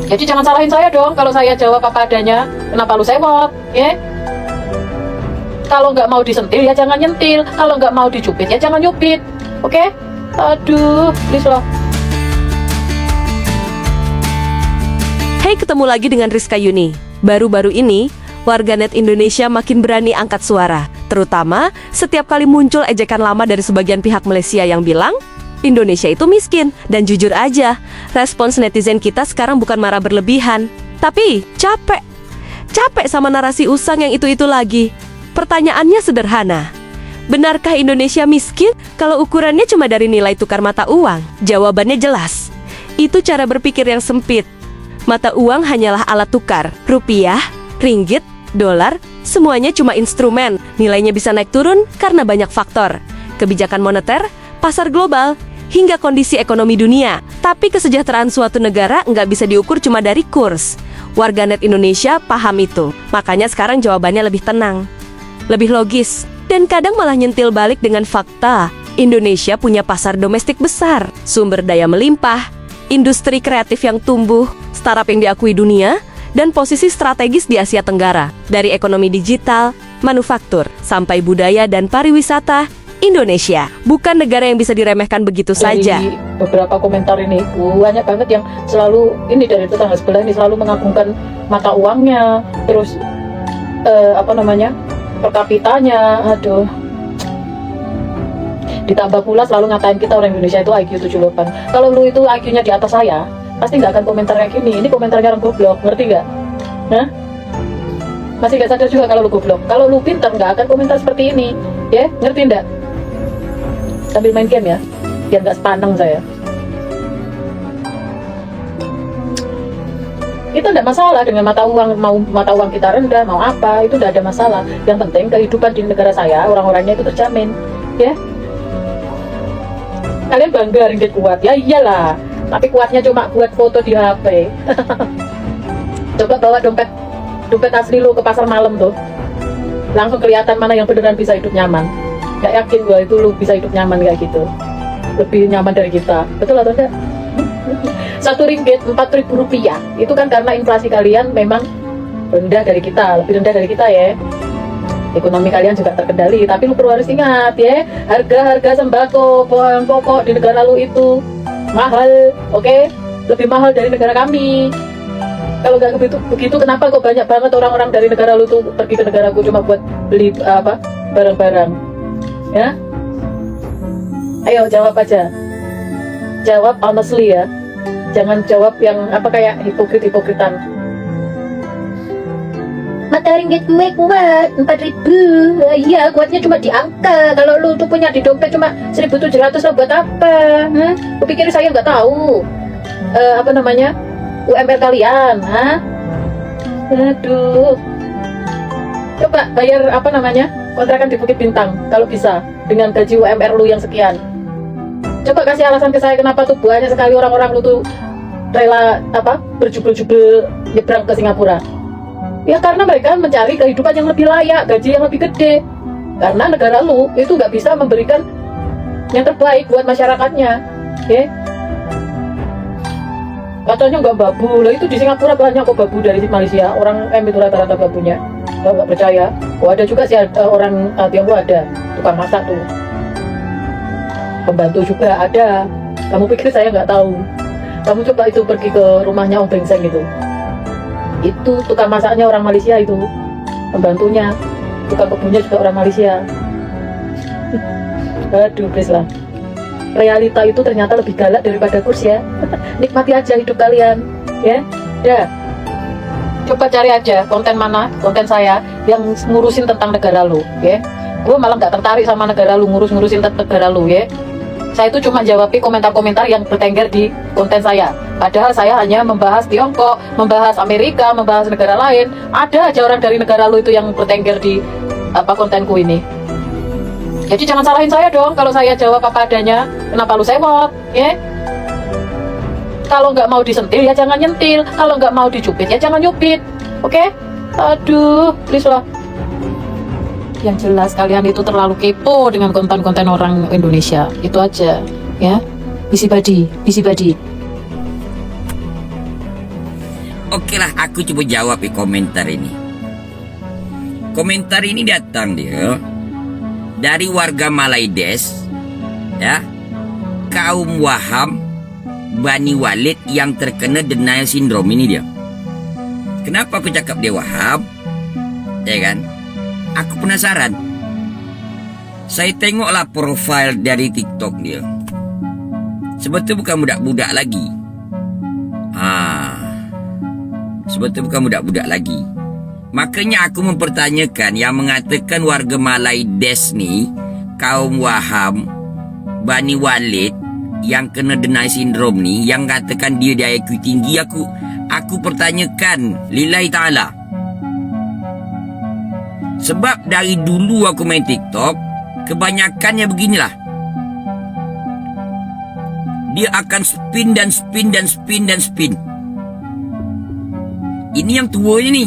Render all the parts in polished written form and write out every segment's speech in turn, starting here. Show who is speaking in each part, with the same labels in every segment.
Speaker 1: Jadi jangan salahin saya dong kalau saya jawab apa adanya. Kenapa lu sewot, ya? Kalau nggak mau disentil ya jangan nyentil. Kalau nggak mau dicubit ya jangan nyubit. Oke? Aduh, please lah.
Speaker 2: Hai, ketemu lagi dengan Rizka Yuni. Baru-baru ini, warganet Indonesia makin berani angkat suara. Terutama setiap kali muncul ejekan lama dari sebagian pihak Malaysia yang bilang Indonesia itu miskin. Dan jujur aja, respons netizen kita sekarang bukan marah berlebihan, tapi capek. Capek sama narasi usang yang itu-itu lagi. Pertanyaannya sederhana. Benarkah Indonesia miskin kalau ukurannya cuma dari nilai tukar mata uang? Jawabannya jelas. Itu cara berpikir yang sempit. Mata uang hanyalah alat tukar. Rupiah, ringgit, dolar, semuanya cuma instrumen. Nilainya bisa naik turun karena banyak faktor. Kebijakan moneter, pasar global, hingga kondisi ekonomi dunia. Tapi kesejahteraan suatu negara nggak bisa diukur cuma dari kurs. Warganet Indonesia paham itu. Makanya sekarang jawabannya lebih tenang, lebih logis, dan kadang malah nyentil balik dengan fakta. Indonesia punya pasar domestik besar, sumber daya melimpah, industri kreatif yang tumbuh, startup yang diakui dunia, dan posisi strategis di Asia Tenggara. Dari ekonomi digital, manufaktur, sampai budaya dan pariwisata, Indonesia bukan negara yang bisa diremehkan begitu saja.
Speaker 1: Dari beberapa komentar ini banyak banget yang selalu ini dari tetangga sebelah ini selalu mengagungkan mata uangnya, terus per kapitanya, aduh. Ditambah pula selalu ngatain kita orang Indonesia itu IQ 78. Kalau lu itu IQ-nya di atas saya, pasti nggak akan komentar kayak gini. Ini komentarnya orang goblok, ngerti nggak? Nah, masih nggak sadar juga kalau lu goblok. Kalau lu pintar nggak akan komentar seperti ini, ya? Ngerti nggak? Sambil main game ya, biar nggak sepaneng saya. Itu tidak masalah dengan mata uang, mau mata uang kita rendah, mau apa, itu tidak ada masalah. Yang penting kehidupan di negara saya, orang-orangnya itu terjamin, ya. Kalian bangga ringgit kuat, ya iyalah. Tapi kuatnya cuma buat foto di HP. Coba bawa dompet asli lu ke pasar malam tuh, langsung kelihatan mana yang beneran bisa hidup nyaman. Gak yakin gua itu lu bisa hidup nyaman kayak gitu, lebih nyaman dari kita, betul atau enggak? 1 ringgit 4.000 rupiah itu kan karena inflasi kalian memang rendah dari kita, lebih rendah dari kita ya. Ekonomi kalian juga terkendali, tapi lu perlu harus ingat ya, harga sembako bahan pokok di negara lu itu mahal, oke? Lebih mahal dari negara kami. Kalau nggak begitu, kenapa kok banyak banget orang-orang dari negara lu tuh pergi ke negaraku cuma buat beli barang-barang? Ya, ayo jawab aja, jawab honestly ya, jangan jawab yang kayak hipokritan. Mata ringgit gue kuat 4.000, iya kuatnya cuma di angka. Kalau lu tuh punya di dompet cuma 1.700 lo buat apa? Lu pikir saya nggak tahu UMR kalian? Aduh, coba bayar kontrakan di Bukit Bintang kalau bisa dengan gaji UMR lu yang sekian. Coba kasih alasan ke saya kenapa tuh banyak sekali orang-orang lu tuh rela berjubel-jubel nyebrang ke Singapura. Ya karena mereka mencari kehidupan yang lebih layak, gaji yang lebih gede. Karena negara lu itu nggak bisa memberikan yang terbaik buat masyarakatnya, ya. Katanya nggak babu, lah itu di Singapura banyak kok babu dari Malaysia. Orang itu rata-rata babunya. Kalau nggak percaya, ada juga sih orang Tiongkok ada tukang masak tuh, pembantu juga ada. Kamu pikir saya nggak tahu? Kamu coba itu pergi ke rumahnya Om Brengseng itu tukang masaknya orang Malaysia itu, pembantunya, tukang kebunnya juga orang Malaysia. Aduh, please lah. Realita itu ternyata lebih galak daripada kurs ya. Nikmati aja hidup kalian, ya. Ya. Coba cari aja konten saya yang ngurusin tentang negara lu, ya. Gue malah nggak tertarik sama negara lu, ngurusin tentang negara lu, ya. Saya itu cuma jawabi komentar-komentar yang bertengger di konten saya. Padahal saya hanya membahas Tiongkok, membahas Amerika, membahas negara lain. Ada aja orang dari negara lu itu yang bertengger di kontenku ini. Jadi jangan salahin saya dong kalau saya jawab apa adanya. Kenapa lu sewot, ya? Kalau nggak mau disentil ya jangan nyentil. Kalau nggak mau dicubit ya jangan nyubit. Oke? Aduh, please lah. Yang jelas kalian itu terlalu kepo dengan konten-konten orang Indonesia. Itu aja, ya. Busybody.
Speaker 3: Okeylah, aku cuba jawab komentar ini. Komentar ini datang dia dari warga Malaides, ya, kaum Waham Bani Walid yang terkena denial syndrome ini dia. Kenapa aku cakap dia Wahab? Ya kan? Aku penasaran. Saya tengoklah profil dari TikTok dia. Sebetulnya bukan budak-budak lagi. Sebetulnya bukan budak-budak lagi. Makanya aku mempertanyakan yang mengatakan warga Malaides ni, kaum Waham Bani Walid yang kena denial syndrome ni, yang katakan dia IQ tinggi, aku pertanyakan lillahi ta'ala. Sebab dari dulu aku main TikTok, kebanyakannya beginilah. Dia akan spin dan spin dan spin dan spin. Ini yang tuanya ni.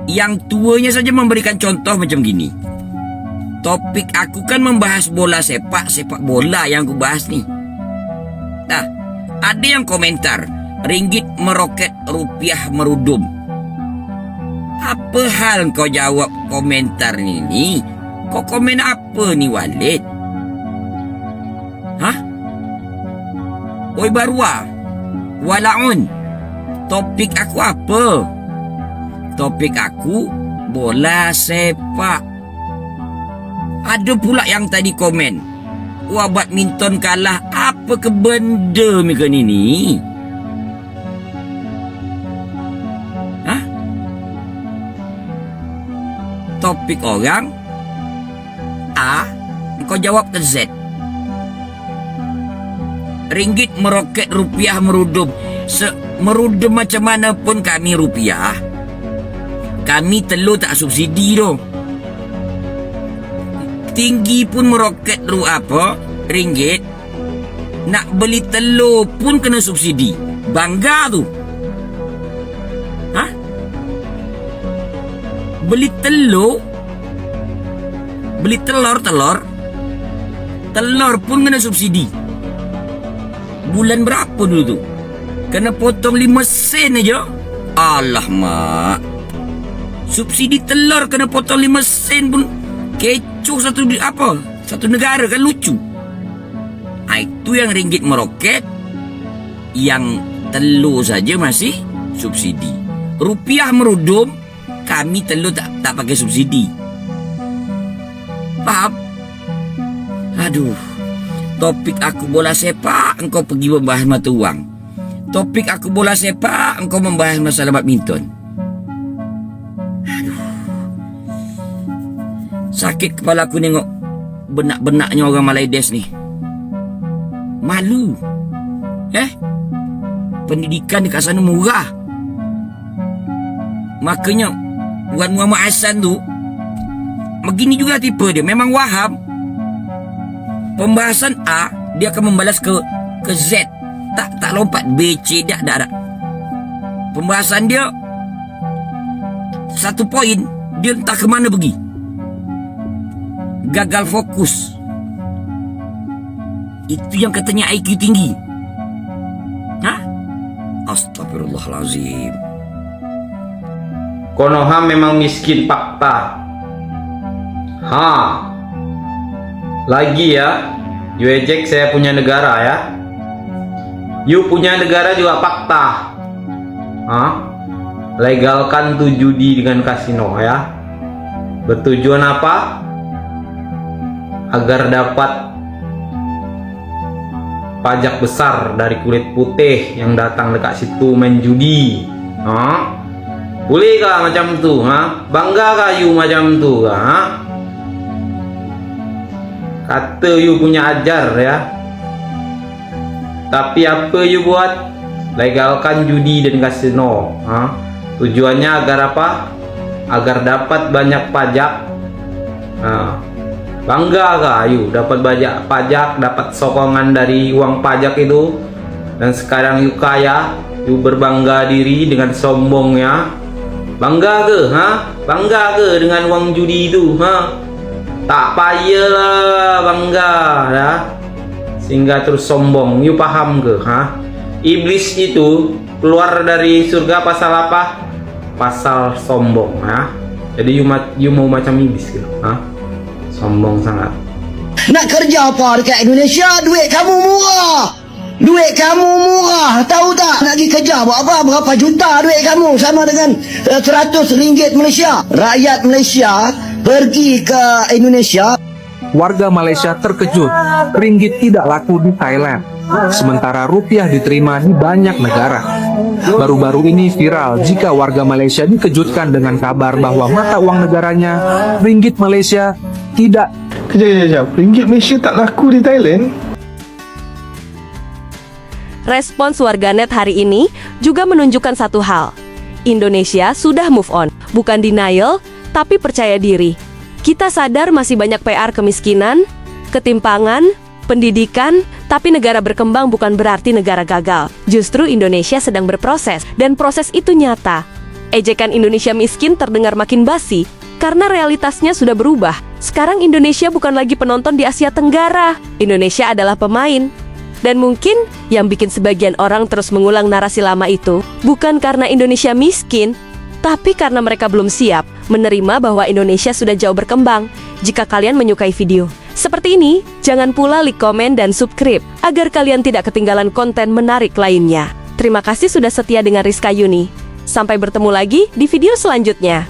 Speaker 3: Yang tuanya saja memberikan contoh macam gini. Topik aku kan membahas bola sepak bola yang aku bahas ni. Nah, ada yang komentar, ringgit meroket, rupiah merudum. Apa hal kau jawab komentar ni? Kau komen apa ni, Walid? Hah? Oi Barwa, Walaun, topik aku apa? Topik aku bola sepak. Ada pula yang tadi komen, wah badminton kalah, apa ke benda mereka ni? Hah? Topik orang A, kau jawab ke Z. Ringgit meroket, rupiah merudum. Merudum macam mana pun kami rupiah, kami telur tak subsidi tu. Tinggi pun meroket ringgit. Nak beli telur pun kena subsidi. Bangga tu. Hah? Beli telur pun kena subsidi. Bulan berapa dulu tu? Kena potong 5 sen aja. Alah mak, subsidi telur kena potong 5 sen pun kecoh satu negara kan, lucu. Itu yang ringgit meroket, yang telur saja masih subsidi. Rupiah merudum, kami telur tak pakai subsidi. Faham? Aduh, topik aku bola sepak, engkau pergi membahas mata wang. Topik aku bola sepak, engkau membahas masalah badminton. Sakit kepala aku nengok benak-benaknya orang Malaides ni. Malu. Pendidikan dekat sana murah. Makanya Wan Muhammad Hassan tu begini juga tipe dia. Memang Wahab. Pembahasan A, dia akan membalas ke Z. Tak lompat B, C, tak. Pembahasan dia satu poin, dia entah ke mana pergi. Gagal fokus. Itu yang katanya IQ tinggi. Hah? Astagfirullahalazim.
Speaker 4: Konoha memang miskin fakta. Lagi ya, you ejek saya punya negara ya. You punya negara juga fakta. Legalkan tuh judi dengan kasino ya. Bertujuan apa? Agar dapat pajak besar dari kulit putih yang datang dekat situ main judi. Boleh kah macam tu? Bangga kah you macam tu? Kata you punya ajar ya. Tapi apa you buat? Legalkan judi dan kasino. Tujuannya agar apa? Agar dapat banyak pajak. Bangga kah you dapat banyak pajak, dapat sokongan dari uang pajak itu? Dan sekarang you kaya, you berbangga diri dengan sombongnya. Bangga ke? Bangga ke dengan uang judi itu? Tak payahlah bangga ya. Sehingga terus sombong. You paham ke? Iblis itu keluar dari surga pasal apa? Pasal sombong ya. Jadi you mau macam iblis gitu, sombong sangat.
Speaker 5: Nak kerja apa dekat Indonesia? Duit kamu murah. Duit kamu murah. Tahu tak? Nak pergi kerja buat apa? Berapa juta duit kamu? Sama dengan RM100 Malaysia. Rakyat Malaysia pergi ke Indonesia.
Speaker 6: Warga Malaysia terkejut, ringgit tidak laku di Thailand, sementara rupiah diterima di banyak negara. Baru-baru ini viral jika warga Malaysia dikejutkan dengan kabar bahwa mata uang negaranya, ringgit Malaysia, tidak.
Speaker 7: Kejap. Ringgit Malaysia tak laku di Thailand?
Speaker 2: Respons warganet hari ini juga menunjukkan satu hal. Indonesia sudah move on, bukan denial, tapi percaya diri. Kita sadar masih banyak PR kemiskinan, ketimpangan, pendidikan, tapi negara berkembang bukan berarti negara gagal. Justru Indonesia sedang berproses, dan proses itu nyata. Ejekan Indonesia miskin terdengar makin basi, karena realitasnya sudah berubah. Sekarang Indonesia bukan lagi penonton di Asia Tenggara. Indonesia adalah pemain. Dan mungkin yang bikin sebagian orang terus mengulang narasi lama itu, bukan karena Indonesia miskin, tapi karena mereka belum siap menerima bahwa Indonesia sudah jauh berkembang. Jika kalian menyukai video seperti ini, jangan pula like, komen, dan subscribe agar kalian tidak ketinggalan konten menarik lainnya. Terima kasih sudah setia dengan Rizka Yuni. Sampai bertemu lagi di video selanjutnya.